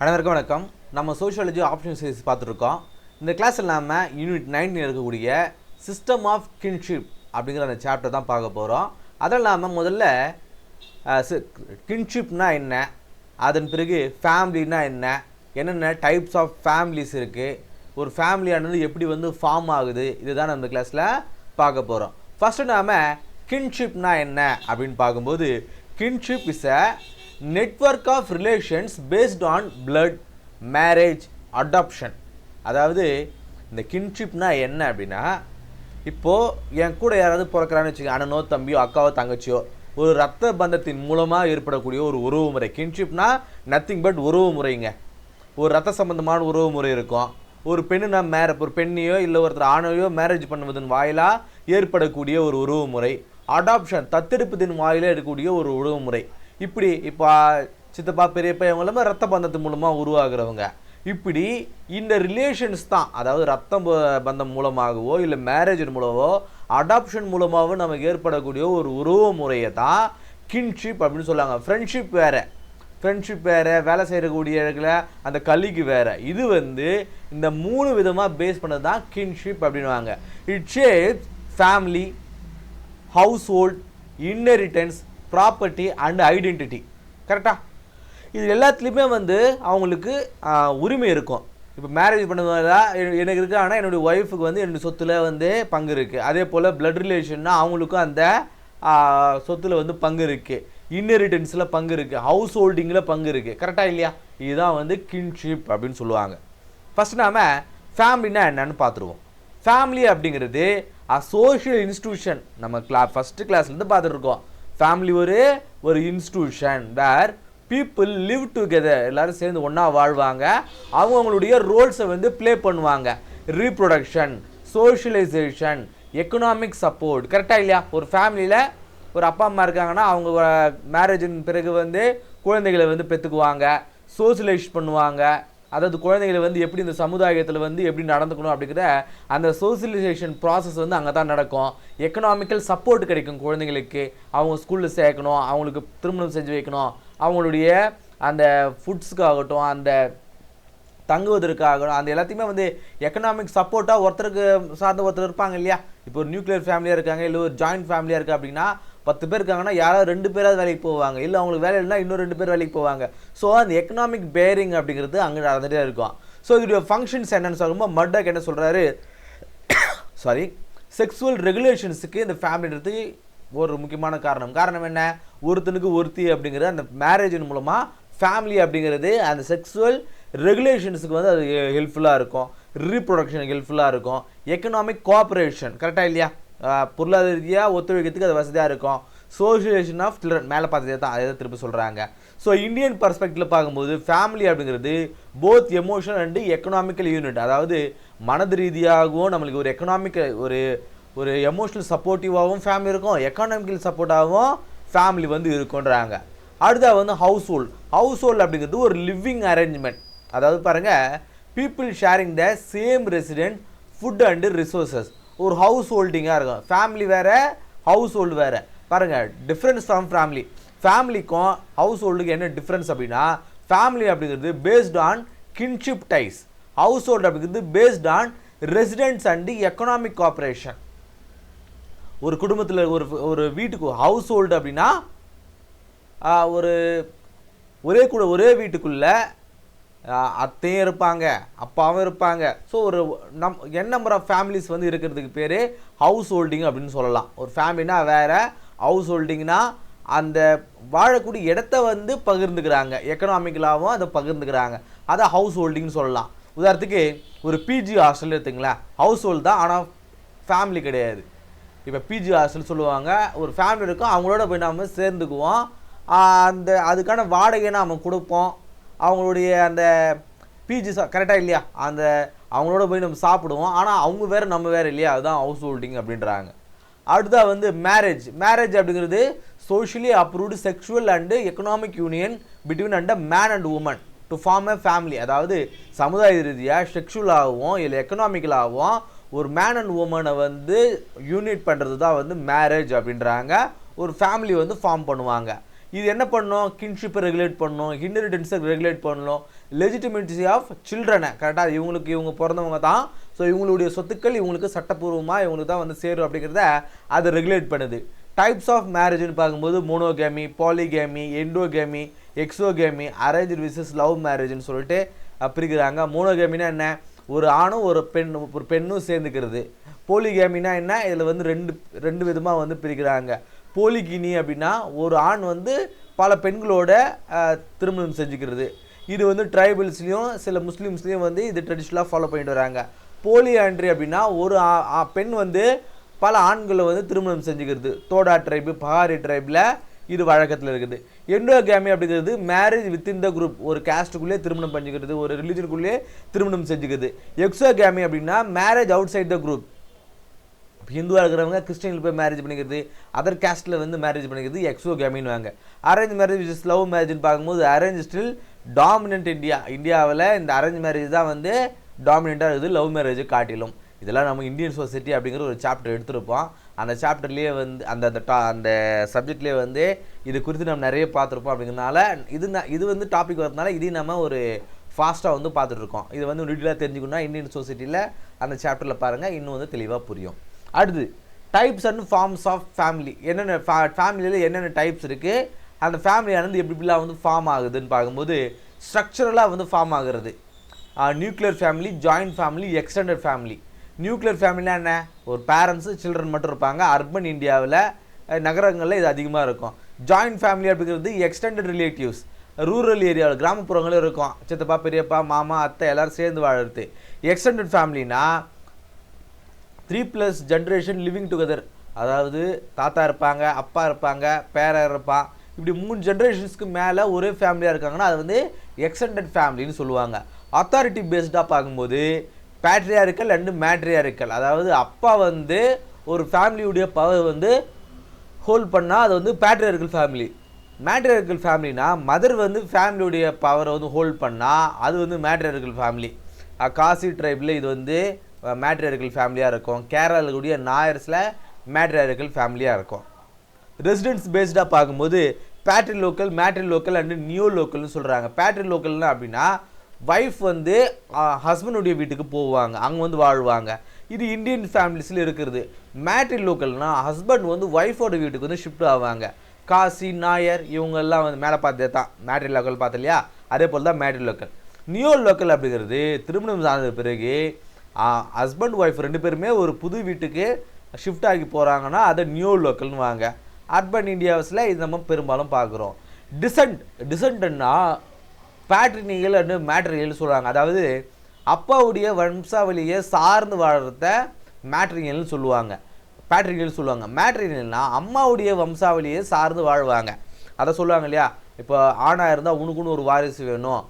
அனைவருக்கும் வணக்கம். நம்ம சோஷியாலஜி ஆப்ஷன் சீரிஸ் பார்த்துருக்கோம். இந்த கிளாஸில் நாம் யூனிட் 9 இருக்கக்கூடிய சிஸ்டம் ஆஃப் கின்ஷிப் அப்படிங்கிற அந்த சாப்டர் தான் பார்க்க போகிறோம். அதில் நாம் முதல்ல கின்ஷிப்னா என்ன, அதன் பிறகு ஃபேமிலினா என்ன, என்னென்ன டைப்ஸ் ஆஃப் ஃபேமிலிஸ் இருக்குது, ஒரு ஃபேமிலியானது எப்படி ஃபார்ம் ஆகுது, இதுதான் நம்ம இந்த கிளாஸில் பார்க்க போகிறோம். ஃபஸ்ட்டு நாம் கின்ஷிப்னா என்ன அப்படின்னு பார்க்கும்போது, kinship is a network of relations based on blood, marriage, adoption. அதாவது இந்த கின்ஷிப்னா என்ன அப்படின்னா, இப்போது என் கூட யாராவது பிறக்கிறான்னு வச்சுக்கோங்க, அண்ணனோ தம்பியோ அக்காவோ தங்கச்சியோ, ஒரு ரத்த பந்தத்தின் மூலமாக ஏற்படக்கூடிய ஒரு உறவு முறை. கின்ஷிப்னா நத்திங் பட் உறவு முறைங்க. ஒரு ரத்த சம்பந்தமான உறவு முறை இருக்கும். ஒரு பெண்ணுனா ஒரு பெண்ணையோ இல்லை ஒருத்தர் ஆணையோ மேரேஜ் பண்ணுவதன் வாயிலாக ஏற்படக்கூடிய ஒரு உறவு முறை. அடாப்ஷன் தத்தெடுப்பதன் வாயிலாக இருக்கக்கூடிய ஒரு உறவு முறை. இப்படி இப்போ சித்தப்பா பெரியப்பா இவங்க எல்லாமே ரத்த பந்தத்தின் மூலமாக உருவாகிறவங்க. இப்படி இந்த ரிலேஷன்ஸ் தான், அதாவது ரத்த பந்தம் மூலமாகவோ இல்லை மேரேஜ் மூலமோ அடாப்ஷன் மூலமாகவோ நமக்கு ஏற்படக்கூடிய ஒரு உறவு முறையை தான் கின்ஷிப் அப்படின்னு சொல்லுவாங்க. ஃப்ரெண்ட்ஷிப் வேறு, வேலை செய்யக்கூடிய இடத்துல அந்த கல்விக்கு வேறு. இது இந்த 3 விதமாக பேஸ் பண்ணது தான் கின்ஷிப் அப்படின்வாங்க. It shapes family, house hold, inheritance, property and identity. கரெக்டாக? இது எல்லாத்துலேயுமே அவங்களுக்கு உரிமை இருக்கும். இப்போ மேரேஜ் பண்ணதுனால எனக்கு இருக்குது, ஆனால் என்னுடைய ஒய்ஃபுக்கு என்னுடைய சொத்தில் பங்கு இருக்குது. அதே போல் பிளட் ரிலேஷன்னா அவங்களுக்கும் அந்த சொத்தில் பங்கு இருக்குது. இன்ஹெரிட்டன்ஸில் பங்கு இருக்குது. ஹவுஸ் ஹோல்டிங்கில் பங்கு இருக்குது. கரெக்டாக இல்லையா? இதுதான் கின்ஷிப் அப்படின்னு சொல்லுவாங்க. ஃபஸ்ட் நாம் ஃபேமிலினா என்னன்னு பார்த்துருவோம். ஃபேமிலி அப்படிங்கிறது சோஷியல் இன்ஸ்டிடியூஷன். நம்ம ஃபஸ்ட்டு கிளாஸ்லேருந்து பார்த்துட்ருக்கோம். ஃபேமிலி ஒரு institution where people live together, எல்லோரும் சேர்ந்து ஒன்றா வாழ்வாங்க. அவங்களுடைய ரோல்ஸை ப்ளே பண்ணுவாங்க. Reproduction, socialization, economic support. கரெக்டாக இல்லையா? ஒரு ஃபேமிலியில் ஒரு அப்பா அம்மா இருக்காங்கன்னா அவங்க மேரேஜின் பிறகு குழந்தைகளை பெற்றுக்குவாங்க, சோஷியலைஸ் பண்ணுவாங்க. அதாவது குழந்தைகளை எப்படி இந்த சமுதாயத்தில் எப்படி நடந்துக்கணும் அப்படிங்கிற அந்த சோசியலைசேஷன் ப்ராசஸ் அங்கே தான் நடக்கும். எக்கனாமிக்கல் சப்போர்ட் கிடைக்கும் குழந்தைங்களுக்கு. அவங்க ஸ்கூலில் சேர்க்கணும், அவங்களுக்கு திருமணம் செஞ்சு வைக்கணும், அவங்களுடைய அந்த ஃபுட்ஸுக்காகட்டும், அந்த தங்குவதற்காகட்டும், அந்த எல்லாத்தையுமே எக்கனாமிக் சப்போர்ட்டாக ஒருத்தருக்கு சார்ந்த ஒருத்தர் இருப்பாங்க இல்லையா? இப்போ ஒரு நியூக்ளியர் ஃபேமிலியாக இருக்காங்க, இல்லை ஒரு ஜாயிண்ட் ஃபேமிலியாக இருக்குது அப்படின்னா 10 பேர் இருக்காங்கன்னா யாராவது 2 பேராவது வேலைக்கு போவாங்க, இல்லை அவங்களுக்கு வேலை இல்லைனா இன்னும் 2 பேர் வேலைக்கு போவாங்க. ஸோ அந்த எக்கனாமிக் பேரிங் அப்படிங்கிறது அங்கே நடந்துகிட்டே இருக்கும். ஸோ இதோடைய ஃபங்க்ஷன்ஸ் என்னென்னு சொல்லும்போது மர்டாக் என்ன சொல்கிறாரு, செக்ஸுவல் ரெகுலேஷன்ஸுக்கு இந்த ஃபேமிலின்றது ஒரு முக்கியமான காரணம் என்ன? ஒருத்தனுக்கு ஒருத்தி அப்படிங்கிறது அந்த மேரேஜின் மூலமாக ஃபேமிலி அப்படிங்கிறது அந்த செக்ஸுவல் ரெகுலேஷன்ஸுக்கு அது ஹெல்ப்ஃபுல்லாக இருக்கும். ரீப்ரொடக்ஷனுக்கு ஹெல்ப்ஃபுல்லாக இருக்கும். Economic cooperation. கரெக்டாக இல்லையா? பொருளாதார ரீதியாக ஒத்துழைக்கிறதுக்கு அது வசதியாக இருக்கும். சோஷியலைசேஷன் ஆஃப் சில்ட்ரன், மேலே பார்த்ததே தான், அதை திருப்பி சொல்கிறாங்க. ஸோ இந்தியன் பர்ஸ்பெக்டிவில் பார்க்கும்போது ஃபேமிலி அப்படிங்கிறது both emotional and economical unit. அதாவது மனது ரீதியாகவும் நம்மளுக்கு ஒரு எக்கனாமிக் ஒரு எமோஷனல் சப்போர்ட்டிவாகவும் ஃபேமிலி இருக்கும், எக்கனாமிக்கல் சப்போர்ட்டாகவும் ஃபேமிலி இருக்குன்றாங்க. அடுத்தது ஹவுஸ் ஹோல்ட் அப்படிங்கிறது ஒரு லிவிங் அரேஞ்ச்மெண்ட். அதாவது பாருங்கள், people sharing the same resident, food and resources. ஒரு ஹவுஸ் ஹோல்டிங்காக இருக்கும். ஃபேமிலி வேறு, ஹவுஸ் ஹோல்டு வேறு. பாருங்கள், டிஃப்ரென்ஸ் ஃப்ரம் ஃபேமிலிக்கும் ஹவுஸ் ஹோல்டுக்கு என்ன டிஃப்ரென்ஸ் அப்படின்னா, ஃபேமிலி அப்படிங்கிறது based on kinship ties, household அப்படிங்கிறது based on residents and economic cooperation. ஒரு குடும்பத்தில் ஒரு வீட்டுக்கு ஹவுஸ் ஹோல்டு அப்படின்னா ஒரே வீட்டுக்குள்ளே அத்தையும் இருப்பாங்க, அப்பாவும் இருப்பாங்க. ஸோ ஒரு நம்பர் ஆஃப் ஃபேமிலிஸ் இருக்கிறதுக்கு பேர் ஹவுஸ் ஹோல்டிங் அப்படின்னு சொல்லலாம். ஒரு ஃபேமிலினா வேறு, ஹவுஸ் ஹோல்டிங்னா அந்த வாழக்கூடிய இடத்த பகிர்ந்துக்கிறாங்க, எக்கனாமிக்கலாகவும் அதை பகிர்ந்துக்கிறாங்க. அதை ஹவுஸ் ஹோல்டிங்னு சொல்லலாம். உதாரணத்துக்கு ஒரு பிஜி ஹாஸ்டல் எடுத்துங்களேன், ஹவுஸ் ஹோல்டு தான், ஆனால் ஃபேமிலி கிடையாது. இப்போ பிஜி ஹாஸ்டல் சொல்லுவாங்க, ஒரு ஃபேமிலி இருக்கும், அவங்களோட போய் நாம் சேர்ந்துக்குவோம். அதுக்கான வாடகை நாம் கொடுப்போம். அவங்களுடைய அந்த பிஜி கரெக்டாக இல்லையா? அவங்களோட போய் நம்ம சாப்பிடுவோம், ஆனால் அவங்க வேறு நம்ம வேறு இல்லையா? அதுதான் ஹவுஸ் ஹோல்டிங் அப்படின்றாங்க. அடுத்தது மேரேஜ் அப்படிங்கிறது socially approved sexual and economic union between man and woman to form a family. அதாவது சமுதாய ரீதியாக செக்ஷுவலாகவும் இல்லை எக்கனாமிக்கலாகவும் ஒரு மேன் அண்ட் உமனை யூனிட் பண்ணுறது தான் மேரேஜ் அப்படின்றாங்க. ஒரு ஃபேமிலி ஃபார்ம் பண்ணுவாங்க. இது என்ன பண்ணணும், கின்ஷிப்பை ரெகுலேட் பண்ணணும், இன்ஹெரிட்டன்ஸை ரெகுலேட் பண்ணணும், லெஜிட்டிமேசி ஆஃப் சில்ட்ரனை கரெக்டாக இவங்க பிறந்தவங்க தான், ஸோ இவங்களுடைய சொத்துக்கள் இவங்களுக்கு சட்டப்பூர்வமாக இவங்களுக்கு தான் வந்து சேரும் அப்படிங்கிறத அதை ரெகுலேட் பண்ணுது. டைப்ஸ் ஆஃப் மேரேஜ்னு பார்க்கும்போது மோனோகேமி, பாலிகேமி, எண்டோகேமி, எக்ஸோகேமி, அரேஞ்ச் விசஸ் லவ் மேரேஜ்னு சொல்லிட்டு பிரிக்கிறாங்க. மோனோகேமினா என்ன, ஒரு ஆணும் ஒரு பெண்ணும் சேர்ந்துக்கிறது. போலிகேமினா என்ன, இதில் வந்து ரெண்டு விதமாக வந்து பிரிக்கிறாங்க. போலிகினி அப்படின்னா ஒரு ஆண் வந்து பல பெண்களோட திருமணம் செஞ்சுக்கிறது. இது வந்து ட்ரைபல்ஸ்லேயும் சில முஸ்லீம்ஸ்லேயும் வந்து இது ட்ரெடிஷ்னலாக ஃபாலோ பண்ணிட்டு வராங்க. போலியாண்ட்ரி அப்படின்னா ஒரு பெண் வந்து பல ஆண்களை வந்து திருமணம் செஞ்சுக்கிறது. தோடா ட்ரைபு, பஹாரி ட்ரைபில் இது வழக்கத்தில் இருக்குது. எண்டோகேமி அப்படிங்கிறது மேரேஜ் வித்தின் த குரூப், ஒரு கேஸ்ட்டுக்குள்ளே திருமணம் பண்ணிக்கிறது, ஒரு ரிலிஜனுக்குள்ளே திருமணம் செஞ்சுக்கிறது. எக்ஸோகேமி அப்படின்னா marriage outside the group, ஹிந்துவாக இருக்கிறவங்க கிறிஸ்டியனில் போய் மேரேஜ் பண்ணிக்கிறது, அதர் கேஸ்ட்டில் வந்து மேரேஜ் பண்ணிக்கிறது எக்ஸோகேமின்னு வாங்க. Arrange marriage which is love மேரேஜ்னு பார்க்கும்போது அரேஞ்ச் ஸ்டில் டாமினன்ட் இந்தியாவில் இந்த அரேஞ்ச் மேரேஜ் தான் வந்து டாமினண்ட்டாக இருக்குது லவ் மேரேஜை காட்டிலும். இதெல்லாம் நம்ம இந்தியன் சொசைட்டி அப்படிங்கிற ஒரு சாப்டர் எடுத்திருப்போம். அந்த சாப்டர்லேயே வந்து அந்த சப்ஜெக்ட்லேயே வந்து இது குறித்து நம்ம நிறைய பார்த்துருப்போம். அப்படிங்கிறதுனால இது வந்து டாபிக் வரதுனால இதையும் நம்ம ஒரு ஃபாஸ்ட்டாக வந்து பார்த்துட்ருக்கோம். இது வந்து டீட்டெயிலாக தெரிஞ்சுக்கணும்னா இந்தியன் சொசைட்டியில் அந்த சாப்டரில் பாருங்கள், இன்னும் வந்து தெளிவாக புரியும். அடுத்து types and forms of family. என்னென்ன ஃபேமிலியில் என்னென்ன டைப்ஸ் இருக்குது, அந்த ஃபேமிலியானது எப்படிலாம் வந்து ஃபார்ம் ஆகுதுன்னு பார்க்கும்போது ஸ்ட்ரக்சரலாக வந்து ஃபார்ம் ஆகுறது. Nuclear family, joint family, extended family. Nuclear ஃபேமிலினா என்ன, ஒரு பேரண்ட்ஸு சில்ட்ரன் மட்டும் இருப்பாங்க. அர்பன் இந்தியாவில் நகரங்களில் இது அதிகமாக இருக்கும். ஜாயிண்ட் ஃபேமிலி அப்படிங்கிறது எக்ஸ்டெண்டட் ரிலேட்டிவ்ஸ், ரூரல் ஏரியாவில் கிராமப்புறங்களும் இருக்கும். சித்தப்பா, பெரியப்பா, மாமா, அத்தை எல்லோரும் சேர்ந்து வாழறது. எக்ஸ்டெண்டட் ஃபேமிலினா 3+ ஜென்ரேஷன் லிவிங் டுகெதர், அதாவது தாத்தா இருப்பாங்க, அப்பா இருப்பாங்க, பேரன் இருப்பான், இப்படி 3 ஜென்ரேஷன்ஸ்க்கு மேலே ஒரே ஃபேமிலியாக இருக்காங்கன்னா அது வந்து எக்ஸ்டெண்டட் ஃபேமிலின்னு சொல்லுவாங்க. அத்தாரிட்டி பேஸ்டாக பார்க்கும்போது பேட்ரியாரிக்கல் அண்டு மேட்ரியாரிக்கல், அதாவது அப்பா வந்து ஒரு ஃபேமிலியுடைய பவர் வந்து ஹோல்ட் பண்ணால் அது வந்து பேட்ரியாரிக்கல் ஃபேமிலி. மேட்ரியாரிக்கல் ஃபேமிலினா மதர் வந்து ஃபேமிலியுடைய பவரை வந்து ஹோல்ட் பண்ணால் அது வந்து மேட்ரியாரிக்கல் ஃபேமிலி. காசி ட்ரைபில் இது வந்து மேட்ரியாரிக்கல் ஃபேமிலியாக இருக்கும். கேரளாவுடைய நாயர்ஸில் மேட்ரியாரிக்கல் ஃபேமிலியாக இருக்கும். ரெசிடென்ஸ் பேஸ்டாக பார்க்கும்போது patrilocal, matrilocal and நியோ லோக்கல்னு சொல்கிறாங்க. பேட்ரி லோக்கல்னா அப்படின்னா ஒய்ஃப் வந்து ஹஸ்பண்டுடைய வீட்டுக்கு போவாங்க, அங்கே வந்து வாழ்வாங்க. இது இந்தியன் ஃபேமிலிஸில் இருக்கிறது. மேட்ரி லோக்கல்னால் ஹஸ்பண்ட் வந்து ஒய்ஃபோட வீட்டுக்கு வந்து ஷிஃப்ட் ஆவாங்க. காசி, நாயர் இவங்கெல்லாம் வந்து மேலே பார்த்தே தான் மேட்ரி லோக்கல் பார்த்து இல்லையா, அதே போல் தான் மேட்ரி லோக்கல். நியோ லோக்கல் அப்படிங்கிறது திருமணம் சார்ந்த பிறகு ஹஸ்பண்ட் ஒய்ஃப் 2 பேருமே ஒரு புது வீட்டுக்கு ஷிஃப்ட் ஆகி போகிறாங்கன்னா அதை நியோ லோக்கல்னு வாங்க. அர்பன் இந்தியாஸில் இது நம்ம பெரும்பாலும் பார்க்குறோம். டிசன்ட்னா பேட்ரினியல் அண்டு மேட்ரினியல் சொல்கிறாங்க. அதாவது அப்பாவுடைய வம்சாவளியை சார்ந்து வாழறத மேட்ரினியல்னு சொல்லுவாங்க, பேட்ரினியல் சொல்லுவாங்க. மேட்ரினியல்னா அம்மாவுடைய வம்சாவளியை சார்ந்து வாழ்வாங்க, அதை சொல்லுவாங்க இல்லையா. இப்போ ஆணாக இருந்தால் உனக்குன்னு ஒரு வாரிசு வேணும்,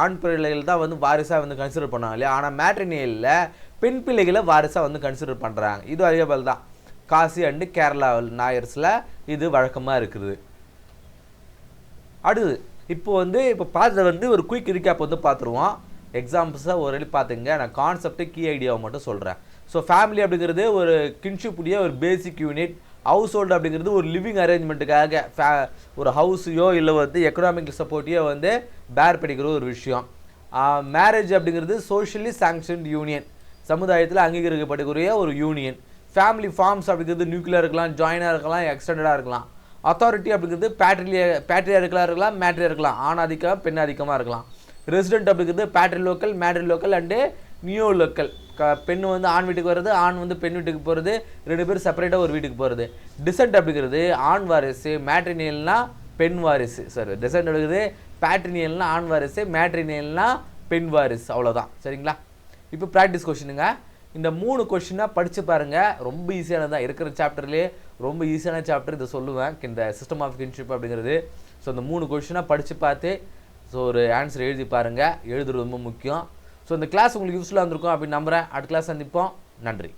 ஆண் பிள்ளைகள் தான் வந்து வாரிசாக வந்து கன்சிடர் பண்ணாங்க இல்லையா. ஆனால் மேட்ரினியலில் பெண் பிள்ளைகளை வாரிசாக வந்து கன்சிடர் பண்ணுறாங்க. இது அதே போல் தான் காசி அண்டு கேரளா நாயர்ஸில் இது வழக்கமாக இருக்குது. அடுத்து இப்போ பார்த்ததை வந்து ஒரு குயிக் ரீகேப் வந்து பார்த்துருவோம். எக்ஸாம்பிள்ஸாக ஒரு பார்த்துங்க, நான் கான்செப்ட்டு கீ ஐடியாவை மட்டும் சொல்கிறேன். ஸோ ஃபேமிலி அப்படிங்கிறது ஒரு கின்ஷிப் உடைய ஒரு பேசிக் யூனிட். ஹவுஸ் ஹோல்டு அப்படிங்கிறது ஒரு லிவிங் அரேஞ்ச்மெண்ட்டுக்காக ஒரு ஹவுஸையோ இல்லை வந்து எக்கனாமிக் சப்போர்ட்டையோ வந்து பேர் பண்ணிக்கிற ஒரு விஷயம். மேரேஜ் அப்படிங்கிறது சோஷியலி சாங்ஷன்ட் யூனியன், சமுதாயத்தில் அங்கீகரிக்கப்படக்கூடிய ஒரு யூனியன். ஃபேமிலி ஃபார்ம்ஸ் அப்படிங்கிறது நியூக்ளியர் இருக்கலாம், ஜாயினாக இருக்கலாம், எக்ஸ்டெண்டடாக இருக்கலாம். அத்தாரிட்டி அப்படிங்கிறது பேட்ரியாரிக்கலாக இருக்கலாம், மேட்ரியாரிக்கலாம், ஆண் ஆதிக்கம் பெண் ஆதிக்கமாக இருக்கலாம். ரெசிடென்ட் அப்படிங்கிறது patrilocal, matrilocal and neolocal. பெண் வந்து ஆண் வீட்டுக்கு வர்றது, ஆண் வந்து பெண் வீட்டுக்கு போகிறது, 2 பேர் செப்பரேட்டாக ஒரு வீட்டுக்கு போகிறது. டிசென்ட் அப்படிங்கிறது ஆண் வாரிசு, மேட்ரினியல்னா பெண் வாரிசு. சாரி, டிசென்ட் அப்படிங்கிறது பேட்ரினியல்னா ஆண் வாரிசு, மேட்ரினியல்னா பெண் வாரிசு. அவ்வளோதான், சரிங்களா. இப்போ ப்ராக்டிஸ் கொஷினுங்க. இந்த 3 கொஷினாக படித்து பாருங்கள், ரொம்ப ஈஸியானதான். இருக்கிற சாப்டர்லேயே ரொம்ப ஈஸியான சாப்டர் இதை சொல்லுவேன், இந்த சிஸ்டம் ஆஃப் கின்ஷிப் அப்படிங்கிறது. ஸோ இந்த 3 கொஷினாக படித்து பார்த்து ஸோ ஒரு ஆன்சர் எழுதி பாருங்கள், எழுதுறது ரொம்ப முக்கியம். ஸோ இந்த கிளாஸ் உங்களுக்கு யூஸ்ஃபுல்லாக இருந்திருக்கும் அப்படின்னு நம்புகிறேன். அடுத்த கிளாஸ் சந்திப்போம். நன்றி.